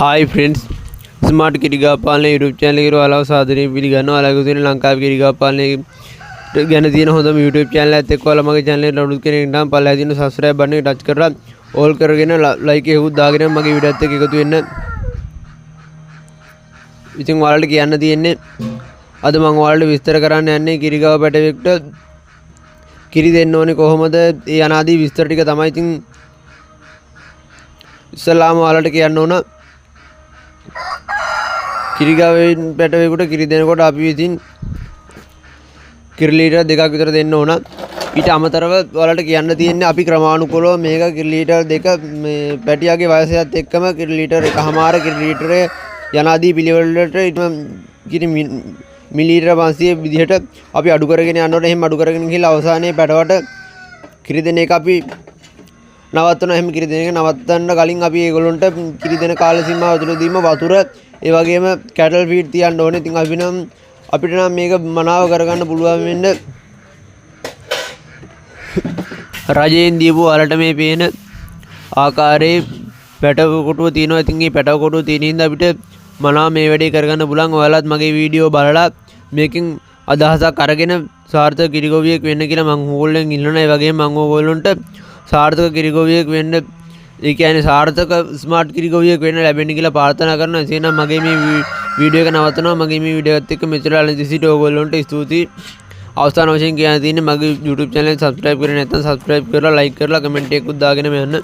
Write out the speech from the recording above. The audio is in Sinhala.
हाई फ्रेंड्स स्मार्ट गिरिगा पालने यूट्यूब चैनल की वाला सादरी पिलिगनो అలాగే దీని లంకా గిరిగా పాలనే ගැන තියෙන හොඳම YouTube channel එකත් එක්ක ඔයාලා මගේ channel එක download කරගෙන ඉන්න පල්ලා තියෙන subscribe button එක touch කරලා all කරගෙන like එකකුත් දාගෙන මගේ වීඩියෝ එකත් එක්ක එකතු වෙන්න. ඉතින් ඔයාලට කියන්න තියෙන්නේ අද මම ඔයාලට විස්තර කරන්න යන්නේ කිරිගාව පැටවෙක්ට කිරි දෙන්න ඕනේ කොහොමද ඒ අනාදී විස්තර ටික තමයි. ඉතින් ඉස්සලාම ඔයාලට කියන්න ඕන කිරිගාවෙන් පැටවෙකුට කිරි දෙනකොට අපි විසින් කිරි ලීටර් 2ක් විතර දෙන්න ඕන. ඊට අමතරව ඔයාලට කියන්න තියෙන්නේ අපි ක්‍රමානුකූලව මේක කිරි ලීටර් 2 මේ පැටියාගේ වයසයත් එක්කම කිරි ලීටර් 1.5 කිරි ලීටරේ යනාදී පිළිවෙලට කිරි මිලිලීටර් 500 විදිහට අපි අඩු කරගෙන යනකොට එහෙම අඩු කරගෙන ගිහලා අවසානයේ පැටවට කිරි දෙන එක අපි නවත්තනවා. එහෙම කිරි දෙන එක නවත්තන්න කලින් අපි ඒගොල්ලන්ට කිරි දෙන කාල සීමාව තුළදීම වතුර ඒ වගේම කැටල් ෆීඩ් තියන්න ඕනේ. ඉතින් අපිට නම් මේක මනාව කරගන්න පුළුවන් වෙන්න රජයෙන් දීපු වලට මේ පේන ආකාරයේ පැටව කොටුව තියෙනවා. ඉතින් මේ පැටව කොටුව තියෙන හින්දා අපිට මනාව මේ වැඩේ කරගන්න පුළුවන්. ඔයාලත් මගේ වීඩියෝ බලලා මේකෙන් අදහසක් අරගෙන සාර්ථක කිරිගොවියෙක් වෙන්න කියලා මම ඕගොල්ලෙන් ඉල්ලනවා. ඒ වගේම මම ඕගොල්ලන්ට සාර්ථක කිරිගොවියෙක් වෙන්න ඒ කියන්නේ සාර්ථක ස්මාර්ට් කිරිගොවියෙක් වෙන්න ලැබෙන්න කියලා ප්‍රාර්ථනා කරනවා. එසේනම් මගේ මේ වීඩියෝ එක නවත්තනවා. මගේ මේ වීඩියෝ එකත් එක්ක මෙච්චර අලංසිට ඕගොල්ලන්ට ස්තුතියි. අවසාන වශයෙන් කියන්න තියෙන්නේ මගේ YouTube channel එක subscribe කරේ නැත්නම් subscribe කරලා like කරලා comment එකකුත් දාගෙන යන්න.